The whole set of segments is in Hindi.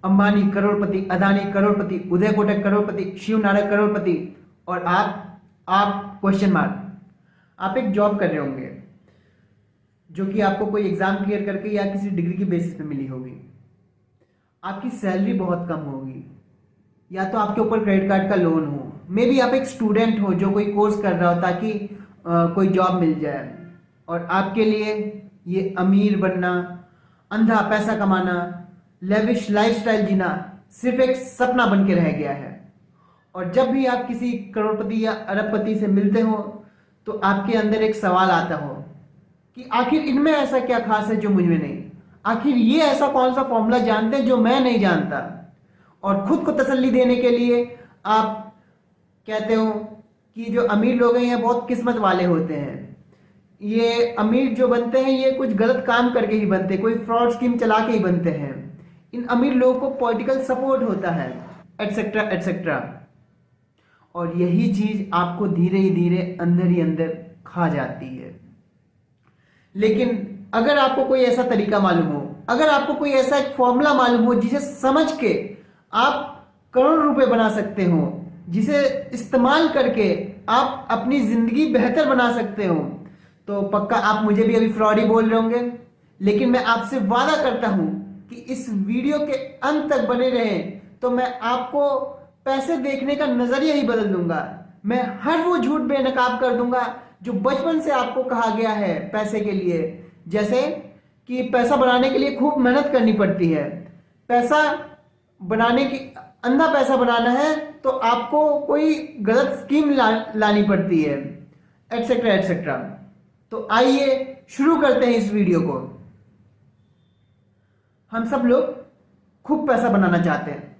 अंबानी करोड़पति, अदानी करोड़पति, उदय कोटक करोड़पति, शिव नारायण करोड़पति, और आप क्वेश्चन मार्क। आप एक जॉब कर रहे होंगे जो कि आपको कोई एग्जाम क्लियर करके या किसी डिग्री की बेसिस पे मिली होगी। आपकी सैलरी बहुत कम होगी, या तो आपके ऊपर क्रेडिट कार्ड का लोन हो, मे बी आप एक स्टूडेंट हो जो कोई कोर्स कर रहा हो ताकि कोई जॉब मिल जाए, और आपके लिए ये अमीर बनना, अंधा पैसा कमाना, लेविश लाइफस्टाइल जीना सिर्फ एक सपना बन के रह गया है। और जब भी आप किसी करोड़पति या अरबपति से मिलते हो तो आपके अंदर एक सवाल आता हो कि आखिर इनमें ऐसा क्या खास है जो मुझ में नहीं, आखिर ये ऐसा कौन सा फॉर्मूला जानते हैं जो मैं नहीं जानता। और खुद को तसल्ली देने के लिए आप कहते हो कि जो अमीर लोग हैं ये बहुत किस्मत वाले होते हैं, ये अमीर जो बनते हैं ये कुछ गलत काम करके ही बनते हैं, कोई फ्रॉड स्कीम चला के ही बनते हैं, इन अमीर लोगों को पॉलिटिकल सपोर्ट होता है, एटसेट्रा एटसेट्रा। और यही चीज आपको धीरे ही धीरे अंदर ही अंदर खा जाती है। लेकिन अगर आपको कोई ऐसा तरीका मालूम हो, अगर आपको कोई ऐसा एक फॉर्मूला मालूम हो जिसे समझ के आप करोड़ रुपए बना सकते हो, जिसे इस्तेमाल करके आप अपनी जिंदगी बेहतर बना सकते हो, तो पक्का आप मुझे भी अभी फ्रॉड ही बोल रहे होंगे। लेकिन मैं आपसे वादा करता हूं कि इस वीडियो के अंत तक बने रहें तो मैं आपको पैसे देखने का नजरिया ही बदल दूंगा। मैं हर वो झूठ बेनकाब कर दूंगा जो बचपन से आपको कहा गया है पैसे के लिए, जैसे कि पैसा बनाने के लिए खूब मेहनत करनी पड़ती है, पैसा बनाने की अंधा पैसा बनाना है तो आपको कोई गलत स्कीम लानी पड़ती है, एटसेट्रा एटसेट्रा। तो आइए शुरू करते हैं इस वीडियो को। हम सब लोग खूब पैसा बनाना चाहते हैं,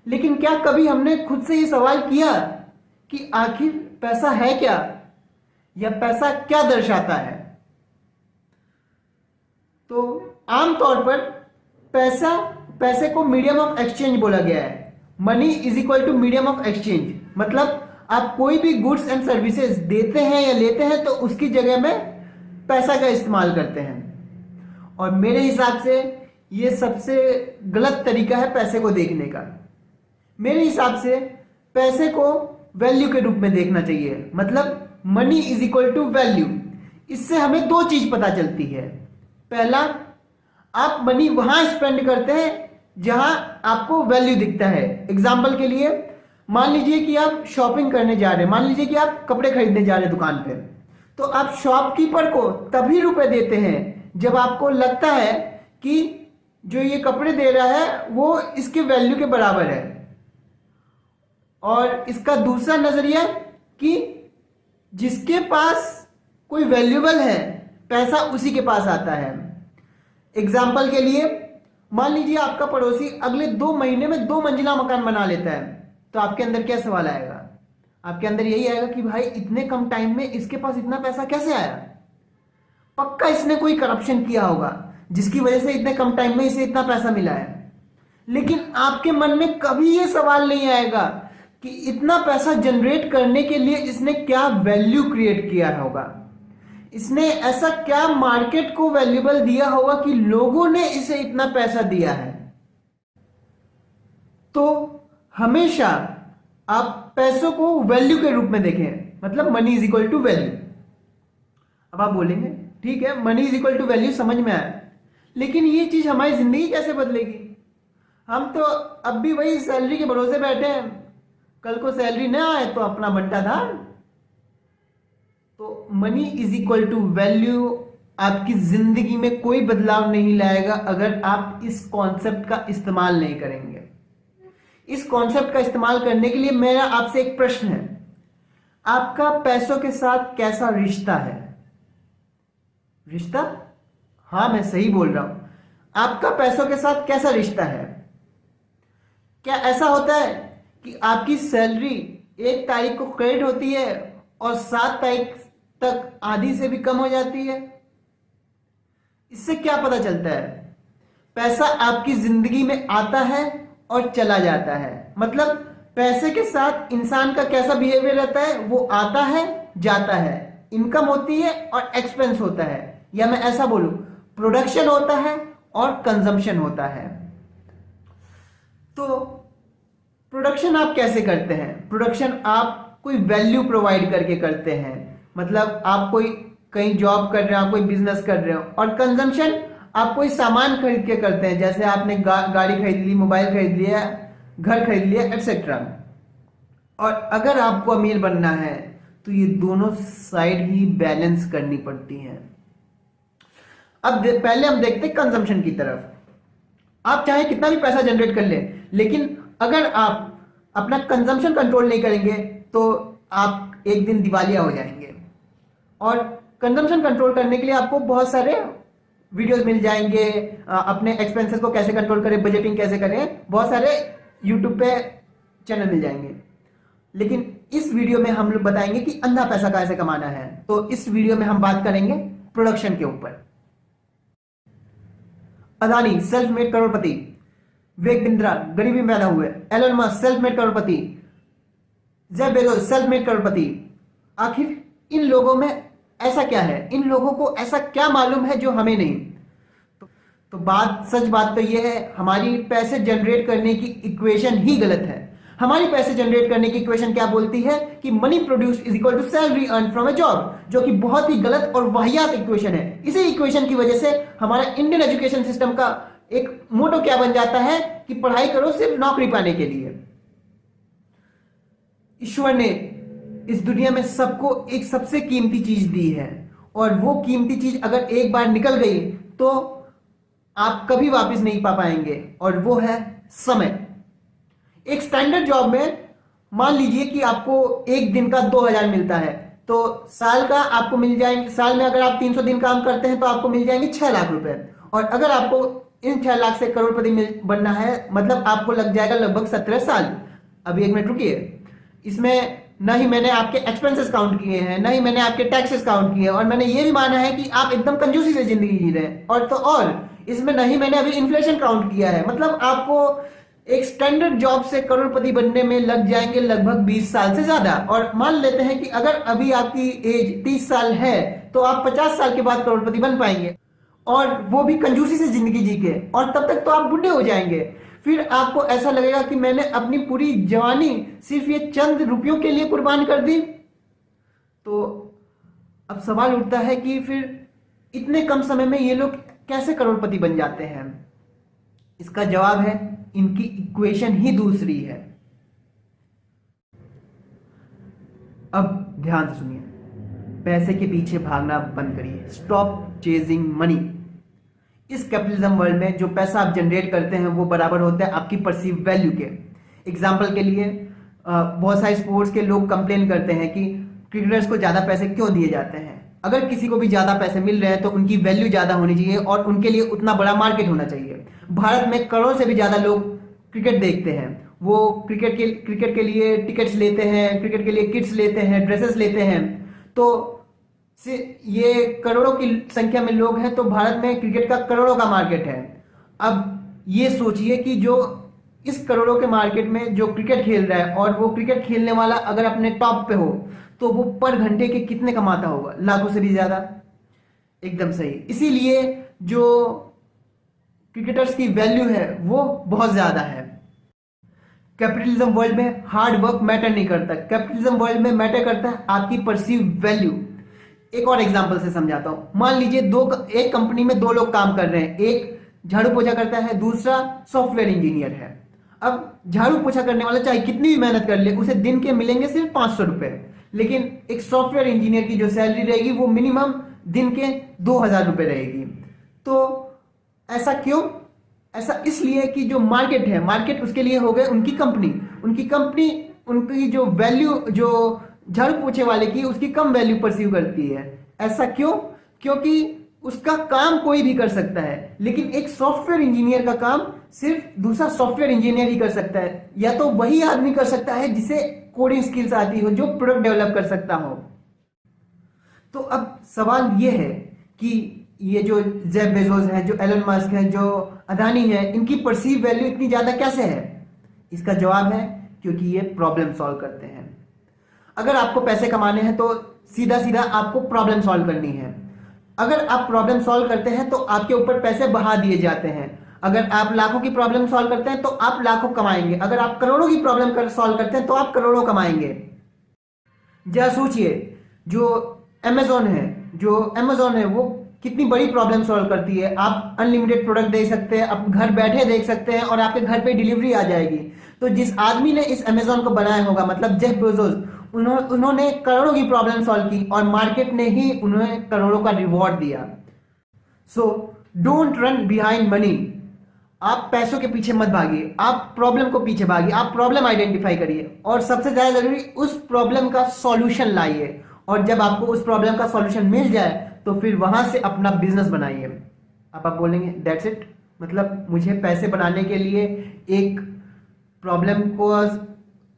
लेकिन क्या कभी हमने खुद से ये सवाल किया कि आखिर पैसा है क्या, या पैसा क्या दर्शाता है? तो आमतौर पर पैसे को मीडियम ऑफ एक्सचेंज बोला गया है। Money is equal to medium of exchange, मतलब आप कोई भी गुड्स एंड सर्विसेज देते हैं या लेते हैं तो उसकी जगह में पैसा का इस्तेमाल करते हैं। और मेरे हिसाब से ये सबसे गलत तरीका है पैसे को देखने का। मेरे हिसाब से पैसे को वैल्यू के रूप में देखना चाहिए, मतलब money is equal to value. इससे हमें दो चीज पता चलती है। पहला, आप मनी वहां स्पेंड करते हैं जहां आपको वैल्यू दिखता है। एग्जाम्पल के लिए मान लीजिए कि आप शॉपिंग करने जा रहे हैं, मान लीजिए कि आप कपड़े खरीदने जा रहे हैं दुकान पे, तो आप शॉपकीपर को तभी रुपए देते हैं जब आपको लगता है कि जो ये कपड़े दे रहा है वो इसके वैल्यू के बराबर है। और इसका दूसरा नजरिया कि जिसके पास कोई वैल्यूबल है पैसा उसी के पास आता है। एग्जाम्पल के लिए मान लीजिए आपका पड़ोसी अगले 2 महीने में 2 मंजिला मकान बना लेता है, तो आपके अंदर क्या सवाल आएगा? आपके अंदर यही आएगा कि भाई इतने कम टाइम में इसके पास इतना पैसा कैसे आया? पक्का इसने कोई करप्शन किया होगा जिसकी वजह से इतने कम टाइम में इसे इतना पैसा मिला है। लेकिन आपके मन में कभी यह सवाल नहीं आएगा कि इतना पैसा जनरेट करने के लिए इसने क्या वैल्यू क्रिएट किया होगा, इसने ऐसा क्या मार्केट को वैल्यूबल दिया होगा कि लोगों ने इसे इतना पैसा दिया है। तो हमेशा आप पैसों को वैल्यू के रूप में देखें, मतलब money is equal to value. अब आप बोलेंगे ठीक है, money is equal to value समझ में आया, लेकिन ये चीज हमारी जिंदगी कैसे बदलेगी? हम तो अब भी वही सैलरी के भरोसे बैठे हैं, कल को सैलरी ना आए तो अपना बंटा धान। तो money is equal to value आपकी जिंदगी में कोई बदलाव नहीं लाएगा अगर आप इस कॉन्सेप्ट का इस्तेमाल नहीं करेंगे। इस कॉन्सेप्ट का इस्तेमाल करने के लिए मेरा आपसे एक प्रश्न है, आपका पैसों के साथ कैसा रिश्ता है? रिश्ता? हाँ, मैं सही बोल रहा हूं, आपका पैसों के साथ कैसा रिश्ता है? क्या ऐसा होता है कि आपकी सैलरी 1 तारीख को क्रेडिट होती है और 7 तारीख तक आधी से भी कम हो जाती है? इससे क्या पता चलता है? पैसा आपकी जिंदगी में आता है और चला जाता है, मतलब पैसे के साथ इंसान का कैसा बिहेवियर रहता है, वो आता है जाता है, इनकम होती है और एक्सपेंस होता है, या मैं ऐसा बोलूं प्रोडक्शन होता है और कंजम्पशन होता है। तो प्रोडक्शन आप कैसे करते हैं? प्रोडक्शन आप कोई वैल्यू प्रोवाइड करके करते हैं। मतलब आप कोई कहीं जॉब कर रहे हो, आप कोई बिजनेस कर रहे हो, और कंजम्पशन आप कोई सामान खरीद के करते हैं, जैसे आपने गाड़ी खरीद ली, मोबाइल खरीद लिया, घर खरीद लिया, एक्सेट्रा। और अगर आपको अमीर बनना है तो ये दोनों साइड ही बैलेंस करनी पड़ती हैं। अब पहले हम देखते हैं कंजम्पशन की तरफ। आप चाहे कितना भी पैसा जनरेट कर ले, लेकिन अगर आप अपना कंजम्पशन कंट्रोल नहीं करेंगे तो आप एक दिन दिवालिया हो जाएंगे। और कंजम्पशन कंट्रोल करने के लिए आपको बहुत सारे वीडियोस मिल जाएंगे, अपने एक्सपेंसेस को कैसे कंट्रोल करें, बजटिंग कैसे करें, बहुत सारे यूट्यूब पे चैनल मिल जाएंगे। लेकिन इस वीडियो में हम लोग बताएंगे कि अंधा पैसा कैसे कमाना है। तो इस वीडियो में हम बात करेंगे प्रोडक्शन के ऊपर। अदानी सेल्फ मेड करोड़पति, विवेक बिंद्रा गरीबी में पैदा हुए, एलन मस्क सेल्फ मेड करोड़पति, जेफ बेजोस सेल्फ मेड करोड़पति। आखिर इन लोगों में ऐसा क्या है? इन लोगों को ऐसा क्या मालूम है जो हमें नहीं? तो सच बात तो यह है, हमारी पैसे जनरेट करने की इक्वेशन ही गलत है। हमारी पैसे जनरेट करने की इक्वेशन क्या बोलती है कि money produce is equal to salary earn from a job, जो कि बहुत ही गलत और वाहियात इक्वेशन है। इसी इक्वेशन की वजह से हमारा इंडियन एजुकेशन सिस्टम का एक मोटो क्या बन जाता है कि पढ़ाई करो सिर्फ नौकरी पाने के लिए। ईश्वर ने इस दुनिया में सबको एक सबसे कीमती चीज दी है, और वो कीमती चीज अगर एक बार निकल गई तो आप कभी वापस नहीं पा पाएंगे, और वो है समय। एक स्टैंडर्ड जॉब में मान लीजिए कि आपको एक दिन का 2000 मिलता है, तो साल का आपको मिल जाएंगे, साल में अगर आप 300 दिन काम करते हैं तो आपको मिल जाएंगे 6 लाख रुपए। और अगर आपको इन 6 लाख से करोड़पति बनना है, मतलब आपको लग जाएगा लगभग 17 साल। अभी एक मिनट रुकिए, इसमें ना ही मैंने आपके एक्सपेंसेस काउंट किए हैं, ना ही मैंने आपके टैक्सेस काउंट किए हैं, और मैंने ये भी माना है कि आप एकदम कंजूसी से जिंदगी जी रहे हैं। और इसमें नहीं मैंने अभी इन्फ्लेशन काउंट किया है। मतलब आपको एक स्टैंडर्ड जॉब से करोड़पति बनने में लग जाएंगे लगभग 20 साल से ज्यादा। और मान लेते हैं कि अगर अभी आपकी एज 30 साल है तो आप 50 साल के बाद करोड़पति बन पाएंगे, और वो भी कंजूसी से जिंदगी जी के। और तब तक तो आप बुढ़े हो जाएंगे। फिर आपको ऐसा लगेगा कि मैंने अपनी पूरी जवानी सिर्फ ये चंद रुपयों के लिए कुर्बान कर दी। तो अब सवाल उठता है कि फिर इतने कम समय में ये लोग कैसे करोड़पति बन जाते हैं? इसका जवाब है, इनकी इक्वेशन ही दूसरी है। अब ध्यान से सुनिए, पैसे के पीछे भागना बंद करिए। Stop chasing money. इस कैपिटलिज्म वर्ल्ड में जो पैसा आप जनरेट करते हैं वो बराबर होता है आपकी परसीव वैल्यू के। एग्जाम्पल के लिए बहुत सारे स्पोर्ट्स के लोग कंप्लेन करते हैं कि क्रिकेटर्स को ज्यादा पैसे क्यों दिए जाते हैं। अगर किसी को भी ज्यादा पैसे मिल रहे हैं तो उनकी वैल्यू ज्यादा होनी चाहिए और उनके लिए उतना बड़ा मार्केट होना चाहिए। भारत में करोड़ों से भी ज्यादा लोग क्रिकेट देखते हैं। वो क्रिकेट के लिए टिकट्स लेते हैं, क्रिकेट के लिए किट्स लेते हैं, ड्रेसेस लेते हैं। तो ये करोड़ों की संख्या में लोग हैं, तो भारत में क्रिकेट का करोड़ों का मार्केट है। अब ये सोचिए कि जो इस करोड़ों के मार्केट में जो क्रिकेट खेल रहा है, और वो क्रिकेट खेलने वाला अगर अपने टॉप पे हो तो वो पर घंटे के कितने कमाता होगा? लाखों से भी ज्यादा। एकदम सही। इसीलिए जो क्रिकेटर्स की वैल्यू है वो बहुत ज्यादा है। कैपिटलिज्म वर्ल्ड में हार्ड वर्क मैटर नहीं करता। कैपिटलिज्म वर्ल्ड में मैटर करता है आपकी परसीव वैल्यू। एक और एग्जांपल से समझाता हूं। मान लीजिए एक कंपनी में 2 लोग काम कर रहे हैं। एक झाड़ू पोछा करता है, दूसरा सॉफ्टवेयर इंजीनियर है। अब झाड़ू पोछा करने वाला चाहे कितनी भी मेहनत कर ले, उसे दिन के मिलेंगे सिर्फ 500 रुपए। लेकिन एक सॉफ्टवेयर इंजीनियर की जो सैलरी रहेगी वो मिनिमम दिन के 2000 रुपए रहेगी। तो ऐसा क्यों? ऐसा इसलिए कि जो मार्केट है, मार्केट उसके लिए हो गए उनकी कंपनी। उनकी जो वैल्यू जो झाड़ू पोछे वाले की, उसकी कम वैल्यू परसीव करती है। ऐसा क्यों? क्योंकि उसका काम कोई भी कर सकता है, लेकिन एक सॉफ्टवेयर इंजीनियर का काम सिर्फ दूसरा सॉफ्टवेयर इंजीनियर ही कर सकता है, या तो वही आदमी कर सकता है जिसे कोडिंग स्किल्स आती हो, जो प्रोडक्ट डेवलप कर सकता हो। तो अब सवाल यह है कि ये जो जेफ बेजोस हैं, जो एलन मस्क हैं, जो अदानी है, इनकी परसीव वैल्यू इतनी ज्यादा कैसे है? इसका जवाब है क्योंकि ये प्रॉब्लम सॉल्व करते हैं। अगर आपको पैसे कमाने हैं तो सीधा सीधा आपको प्रॉब्लम सॉल्व करनी है। अगर आप प्रॉब्लम सॉल्व करते हैं तो आपके ऊपर पैसे बढ़ा दिए जाते हैं। अगर आप लाखों की प्रॉब्लम सॉल्व करते हैं तो आप लाखों कमाएंगे, अगर आप करोड़ों की प्रॉब्लम सॉल्व करते हैं तो आप करोड़ों कमाएंगे। जरा सोचिए, जो अमेजोन है वो कितनी बड़ी प्रॉब्लम सॉल्व करती है। आप अनलिमिटेड प्रोडक्ट दे सकते हैं, आप घर बैठे देख सकते हैं और आपके घर पे डिलीवरी आ जाएगी। तो जिस आदमी ने इस अमेजोन को बनाया होगा, मतलब जेफ बेजोस, उन्होंने करोड़ों की प्रॉब्लम सॉल्व की और मार्केट ने ही उन्हें करोड़ों का रिवॉर्ड दिया। So don't run behind money. आप पैसों के पीछे मत भागिए, आप प्रॉब्लम को पीछे भागिए, आप प्रॉब्लम आइडेंटिफाई करिए और सबसे ज्यादा जरूरी उस प्रॉब्लम का सॉल्यूशन लाइए। और जब आपको उस प्रॉब्लम का सॉल्यूशन मिल जाए तो फिर वहां से अपना बिजनेस बनाइए। अब आप बोलेंगे दैट्स इट, मतलब मुझे पैसे बनाने के लिए एक प्रॉब्लम को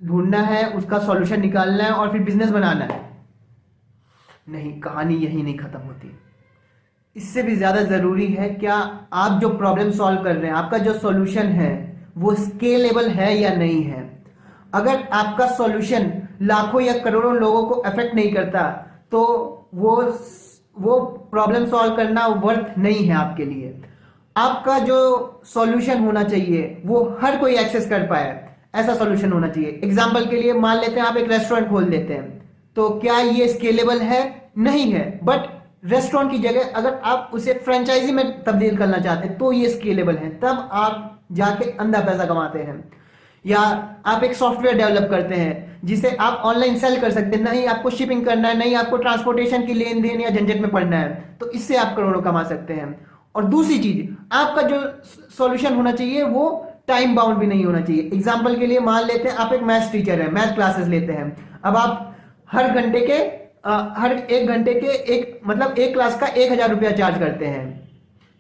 ढूंढना है, उसका सॉल्यूशन निकालना है और फिर बिजनेस बनाना है। नहीं, कहानी यही नहीं खत्म होती। इससे भी ज्यादा जरूरी है क्या आप जो प्रॉब्लम सॉल्व कर रहे हैं, आपका जो सॉल्यूशन है वो स्केलेबल है या नहीं है। अगर आपका सॉल्यूशन लाखों या करोड़ों लोगों को अफेक्ट नहीं करता तो वो प्रॉब्लम सॉल्व करना वर्थ नहीं है आपके लिए। आपका जो सॉल्यूशन होना चाहिए वो हर कोई एक्सेस कर पाए, ऐसा सॉल्यूशन होना चाहिए। एग्जांपल के लिए मान लेते हैं आप एक रेस्टोरेंट खोल देते हैं, तो क्या ये स्केलेबल है? नहीं है। बट रेस्टोरेंट की जगह अगर आप उसे फ्रेंचाइजी में तब्दील करना चाहते हैं तो ये स्केलेबल है, तब आप जाके अंधा पैसा कमाते हैं। या आप एक सॉफ्टवेयर डेवलप करते हैं जिसे आप ऑनलाइन सेल कर सकते हैं, नहीं आपको शिपिंग करना है, नहीं आपको ट्रांसपोर्टेशन की लेन देन या झंझट में पड़ना है, तो इससे आप करोड़ों कमा सकते हैं। और दूसरी चीज, आपका जो सॉल्यूशन होना चाहिए वो टाइम बाउंड भी नहीं होना चाहिए। एग्जाम्पल के लिए मान लेते हैं आप एक मैथ्स टीचर है, मैथ क्लासेस लेते हैं। अब आप हर एक घंटे के एक क्लास का 1,000 रुपया चार्ज करते हैं,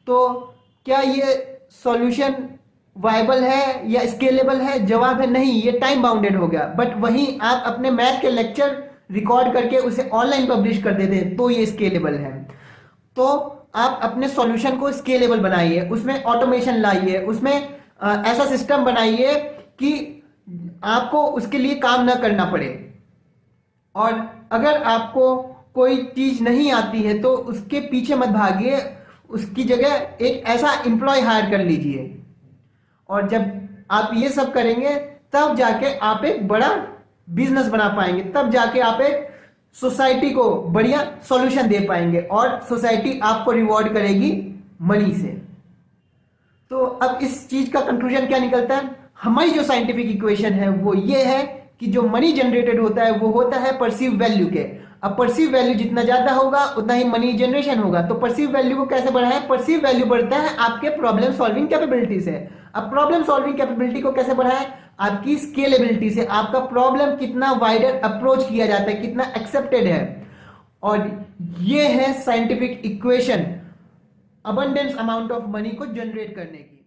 तो क्या ये सॉल्यूशन वायबल है या स्केलेबल है? जवाब है नहीं, ये टाइम बाउंडेड हो गया। बट वहीं आप अपने मैथ के लेक्चर रिकॉर्ड करके उसे ऑनलाइन पब्लिश कर देते हैं तो ये स्केलेबल है। तो आप अपने सॉल्यूशन को स्केलेबल बनाइए, उसमें ऑटोमेशन लाइए, उसमें ऐसा सिस्टम बनाइए कि आपको उसके लिए काम ना करना पड़े। और अगर आपको कोई चीज नहीं आती है तो उसके पीछे मत भागिए, उसकी जगह एक ऐसा एम्प्लॉय हायर कर लीजिए। और जब आप ये सब करेंगे तब जाके आप एक बड़ा बिजनेस बना पाएंगे, तब जाके आप एक सोसाइटी को बढ़िया सॉल्यूशन दे पाएंगे और सोसाइटी आपको रिवॉर्ड करेगी मनी से। तो अब इस चीज का कंक्लूजन क्या निकलता है? हमारी जो साइंटिफिक इक्वेशन है वो ये है कि जो मनी जनरेटेड होता है वो होता है परसीव वैल्यू के। अब परसीव वैल्यू जितना ज्यादा होगा उतना ही मनी जनरेशन होगा। तो परसीव वैल्यू को कैसे बढ़ाएं? परसीव वैल्यू बढ़ता है आपके प्रॉब्लम सॉल्विंग कैपेबिलिटी से। अब प्रॉब्लम सॉल्विंग कैपेबिलिटी को कैसे बढ़ाएं? आपकी स्केलेबिलिटी से। आपका प्रॉब्लम कितना वाइडर अप्रोच किया जाता है, कितना एक्सेप्टेड है। और ये है scientific equation abundance amount of money को जनरेट करने की।